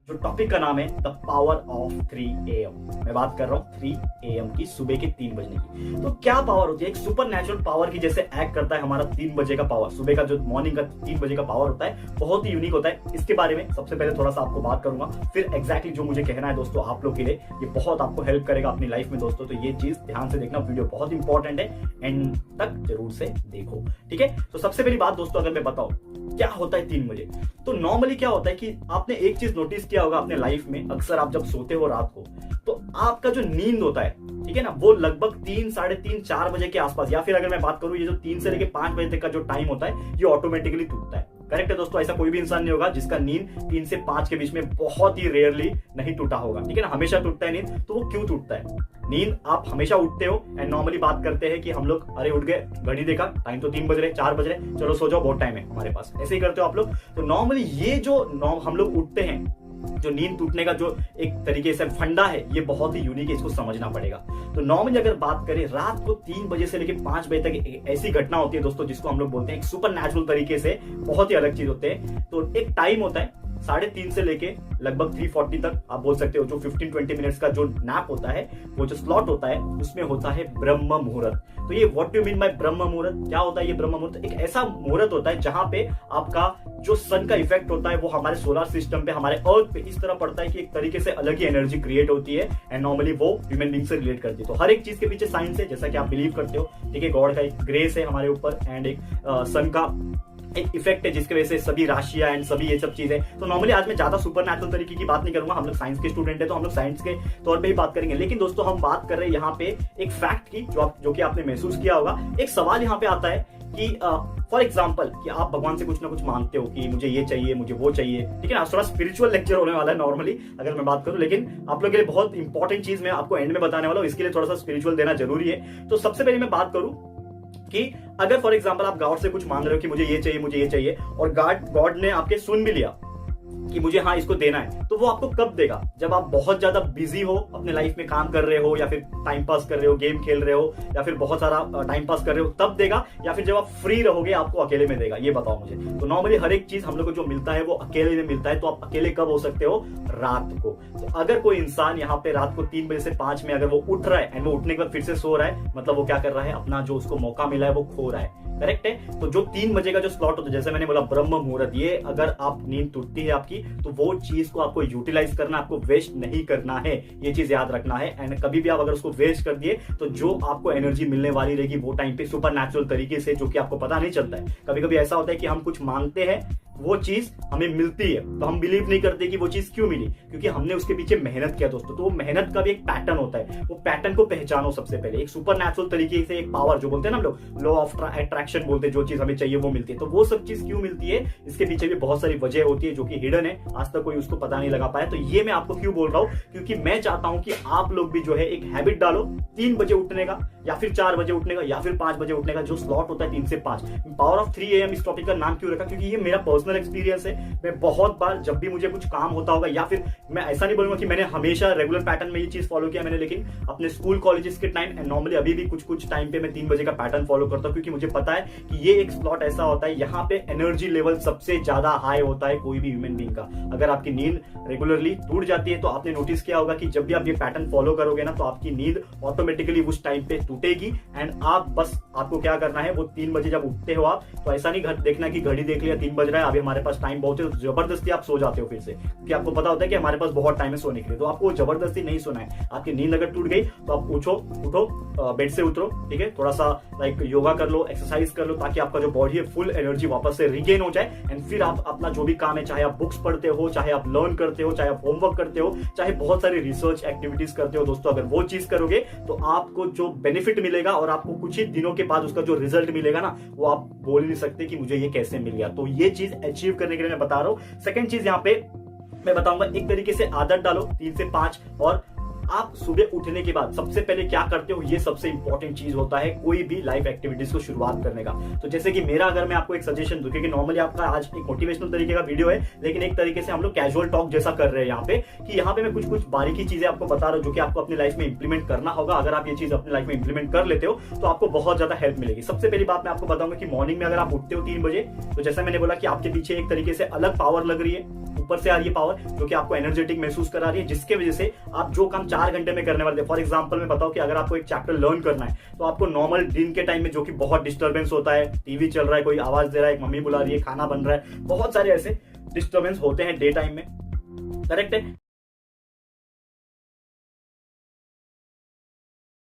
जो टॉपिक का नाम है द पावर ऑफ 3 AM। मैं बात कर रहा हूँ 3 AM की, सुबह के 3 बजने की। तो क्या पावर होती है? एक सुपर नेचुरल पावर की जैसे एक्ट करता है हमारा 3 बजे का पावर। सुबह का जो मॉर्निंग का 3 बजे का पावर होता है बहुत ही यूनिक होता है। इसके बारे में सबसे पहले थोड़ा सा आपको बात करूंगा, फिर एग्जैक्टली जो मुझे कहना है दोस्तों आप लोग के लिए, ये बहुत आपको हेल्प करेगा अपनी लाइफ में दोस्तों। तो ये चीज ध्यान से देखना, वीडियो बहुत इंपॉर्टेंट है, एंड तक जरूर से देखो, ठीक है। तो सबसे पहली बात दोस्तों, अगर मैं बताऊं क्या होता है 3 बजे, तो नॉर्मली क्या होता है कि आपने एक चीज नोटिस किया होगा अपने लाइफ में, अक्सर आप जब सोते हो रात को, तो आपका जो नींद होता है, ठीक है ना, वो लगभग 3, साढ़े 3, 4 बजे के आसपास, या फिर अगर मैं बात करूं ये जो 3 से लेके 5 बजे तक का जो टाइम होता है, ये ऑटोमेटिकली टूटता है। करेक्ट है दोस्तों, ऐसा कोई भी इंसान नहीं होगा जिसका नींद 3 से 5 के बीच में बहुत ही रेयरली नहीं टूटा होगा, ठीक है ना, हमेशा टूटता है नींद। तो वो क्यों टूटता है? नींद आप हमेशा उठते हो एंड नॉर्मली बात करते हैं कि हम लोग अरे उठ गए, घड़ी देखा, टाइम तो 3 बज रहे, 4 बज रहे, चलो सो जाओ, बहुत टाइम है हमारे पास, ऐसे ही करते हो आप लोग। तो नॉर्मली ये जो हम लोग उठते हैं, जो नींद टूटने का जो एक तरीके से फंडा है, ये बहुत ही यूनिक है, इसको समझना पड़ेगा। तो नॉर्मली अगर बात करें रात को 3 बजे से लेकर 5 बजे तक एक ऐसी घटना होती है दोस्तों जिसको हम लोग बोलते हैं एक सुपर नेचुरल तरीके से, बहुत ही अलग चीज होते हैं। तो एक टाइम होता है 3:30 से लेके लगभग 3:40 तक, आप बोल सकते हो, जो 15-20 मिनट्स का जो नैप होता है, वो जो स्लॉट होता है, उसमें होता है ब्रह्म मुहूर्त। तो ये व्हाट डू मीन बाय ब्रह्म मुहूर्त? क्या होता है ये ब्रह्म मुहूर्त? एक ऐसा मुहूर्त होता है जहां पे आपका जो सन का इफेक्ट होता है वो हमारे सोलर सिस्टम पे, हमारे अर्थ पे इस तरह पड़ता है कि एक तरीके से अलग ही एनर्जी क्रिएट होती है, एंड नॉर्मली वो ह्यूमन बीइंग से रिलेट करती है। तो हर एक चीज के पीछे साइंस है, जैसा कि आप बिलीव करते हो, ठीक है, गॉड का एक ग्रेस है हमारे ऊपर, एंड एक सन का एक इफेक्ट है जिसकी वजह से सभी राशियां एंड सभी ये सब चीजें। तो नॉर्मली आज मैं ज्यादा सुपर नेचुरल तरीके की बात नहीं करूंगा, हम लोग साइंस के स्टूडेंट है तो हम लोग साइंस के तौर पे ही बात करेंगे। लेकिन दोस्तों हम बात कर रहे हैं यहाँ पे एक फैक्ट की, जो कि आपने महसूस किया होगा। एक सवाल यहाँ पे आता है कि फॉर एग्जाम्पल कि आप भगवान से कुछ ना कुछ मांगते हो कि मुझे ये चाहिए, मुझे वो चाहिए, ठीक है ना। थोड़ा स्पिरिचुअल लेक्चर होने वाला है नॉर्मली अगर मैं बात करूं, लेकिन आप लोगों के लिए बहुत इंपॉर्टेंट चीज मैं आपको एंड में बताने वाला हूं, इसके लिए थोड़ा सा स्पिरिचुअल देना जरूरी है। तो सबसे पहले मैं बात करूं कि अगर फॉर एग्जांपल आप गॉड से कुछ मांग रहे हो कि मुझे ये चाहिए, मुझे ये चाहिए, और गॉड ने आपके सुन भी लिया कि मुझे हाँ इसको देना है, तो वो आपको कब देगा? जब आप बहुत ज्यादा बिजी हो, अपने लाइफ में काम कर रहे हो, या फिर टाइम पास कर रहे हो, गेम खेल रहे हो, या फिर बहुत सारा टाइम पास कर रहे हो, तब देगा, या फिर जब आप फ्री रहोगे आपको अकेले में देगा? ये बताओ मुझे। तो नॉर्मली हर एक चीज हम लोग को जो मिलता है वो अकेले में मिलता है। तो आप अकेले कब हो सकते हो? रात को। तो अगर कोई इंसान यहाँ पे रात को 3 बजे से 5 में अगर वो उठ रहा है एंड वो उठने के बाद फिर से सो रहा है, मतलब वो क्या कर रहा है? अपना जो उसको मौका मिला है वो खो रहा है। करेक्ट है। तो जो 3 बजे का जो स्लॉट होता है, जैसे मैंने बोला ब्रह्म मुहूर्त, ये अगर आप नींद टूटती है आपकी, तो वो चीज को आपको यूटिलाइज करना, आपको वेस्ट नहीं करना है, ये चीज याद रखना है। एंड कभी भी आप अगर उसको वेस्ट कर दिए तो जो आपको एनर्जी मिलने वाली रहेगी वो टाइम पे सुपर नेचुरल तरीके से, जो कि आपको पता नहीं चलता है। कभी कभी ऐसा होता है कि हम कुछ मांगते हैं, वो चीज हमें मिलती है, तो हम बिलीव नहीं करते कि वो चीज क्यों मिली, क्योंकि हमने उसके पीछे मेहनत किया दोस्तों। तो वो मेहनत का भी एक पैटर्न होता है, वो पैटर्न को पहचानो सबसे पहले। एक सुपर नेचुरल तरीके से एक पावर जो बोलते हैं ना हम लोग, लॉ ऑफ अट्रैक्शन बोलते हैं, जो चीज हमें चाहिए वो मिलती है। तो वो सब चीज क्यों मिलती है, इसके पीछे भी बहुत सारी वजह होती है जो कि हिडन है, आज तक कोई उसको पता नहीं लगा पाया। तो ये मैं आपको क्यों बोल रहा हूं, क्योंकि मैं चाहता हूं कि आप लोग भी जो है एक हैबिट डालो 3 बजे उठने का, या फिर 4 बजे उठने का, या फिर 5 बजे उठने का, जो स्लॉट होता है 3 से 5। पावर ऑफ 3 AM इस टॉपिक का नाम क्यों रखा? क्योंकि ये मेरा पर्सनल एक्सपीरियंस है। मैं बहुत बार जब भी मुझे कुछ काम होता होगा, या फिर मैं ऐसा नहीं बोलूंगा कि मैंने हमेशा रेगुलर पैटर्न में ये चीज फॉलो किया मैंने, लेकिन अपने स्कूल कॉलेजेस के टाइम एंड नॉर्मली अभी भी कुछ टाइम पे मैं 3 बजे का पैटर्न फॉलो करता हूं, क्योंकि मुझे पता है कि ये एक स्लॉट ऐसा होता है, यहाँ पे एनर्जी लेवल सबसे ज्यादा हाई होता है कोई भी ह्यूमन बीइंग का। अगर आपकी नींद रेगुलरली टूट जाती है तो आपने नोटिस किया होगा कि जब भी आप ये पैटर्न फॉलो करोगे ना, तो आपकी नींद ऑटोमेटिकली उस टाइम पे टूटेगी। एंड आप बस आपको क्या करना है, वो 3 बजे जब उठते हो आप, तो ऐसा नहीं देखना कि घड़ी देख लिया 3 बज रहा है, अभी हमारे पास टाइम बहुत है, जबरदस्ती आप सो जाते हो फिर से, क्योंकि आपको पता होता है कि हमारे पास बहुत टाइम है सोने के लिए। तो आपको जबरदस्ती नहीं सोना है। आपकी नींद अगर टूट गई तो आप उठो, बेड से उतरो, ठीक है, थोड़ा सा लाइक योगा कर लो, एक्सरसाइज कर लो, ताकि आपका जो बॉडी है फुल एनर्जी वापस से रिगेन हो जाए। एंड फिर आप अपना जो भी काम है, चाहे आप बुक्स पढ़ते हो, चाहे आप लर्न करते हो, चाहे आप होमवर्क करते हो, चाहे बहुत सारी रिसर्च एक्टिविटीज करते हो दोस्तों, अगर वो चीज करोगे तो आपको जो बेनिफिट मिलेगा और आपको कुछ ही दिनों के बाद उसका जो रिजल्ट मिलेगा ना, वो आप बोल नहीं सकते कि मुझे ये कैसे मिल गया। तो ये चीज अचीव करने के लिए मैं बता रहा हूं। सेकंड चीज यहाँ पे मैं बताऊंगा, एक तरीके से आदत डालो 3 से 5, और आप सुबह उठने के बाद सबसे पहले क्या करते हो, ये सबसे इंपॉर्टेंट चीज होता है कोई भी लाइफ एक्टिविटीज को शुरुआत करने का। तो जैसे कि मेरा अगर मैं आपको एक सजेशन दूं, क्योंकि नॉर्मली आपका आज एक मोटिवेशनल तरीके का वीडियो है, लेकिन एक तरीके से हम लोग कैजुअल टॉक जैसा कर रहे हैं यहाँ पे, कि यहाँ पे मैं कुछ कुछ बारीकी चीजें आपको बता रहा हूँ जो कि आपको अपनी लाइफ में इंप्लीमेंट करना होगा। अगर आप ये चीज अपनी लाइफ में इंप्लीमेंट कर लेते हो तो आपको बहुत ज्यादा हेल्प मिलेगी। सबसे पहली बात मैं आपको बताऊंगा कि मॉर्निंग में अगर आप उठते हो 3 बजे, तो जैसा मैंने बोला कि आपके पीछे एक तरीके से अलग पावर लग रही है, ऊपर से आ रही है पावर जो कि आपको एनर्जेटिक महसूस करा रही है, जिसके वजह से आप जो काम 4 घंटे में करने वाले थे, फॉर एग्जांपल मैं बताऊं कि अगर आपको एक चैप्टर लर्न करना है तो आपको नॉर्मल दिन के टाइम में जो कि बहुत डिस्टर्बेंस होता है, टीवी चल रहा है, कोई आवाज दे रहा है, मम्मी बुला रही है, खाना बन रहा है, बहुत सारे ऐसे डिस्टर्बेंस होते हैं डे टाइम में, करेक्ट है।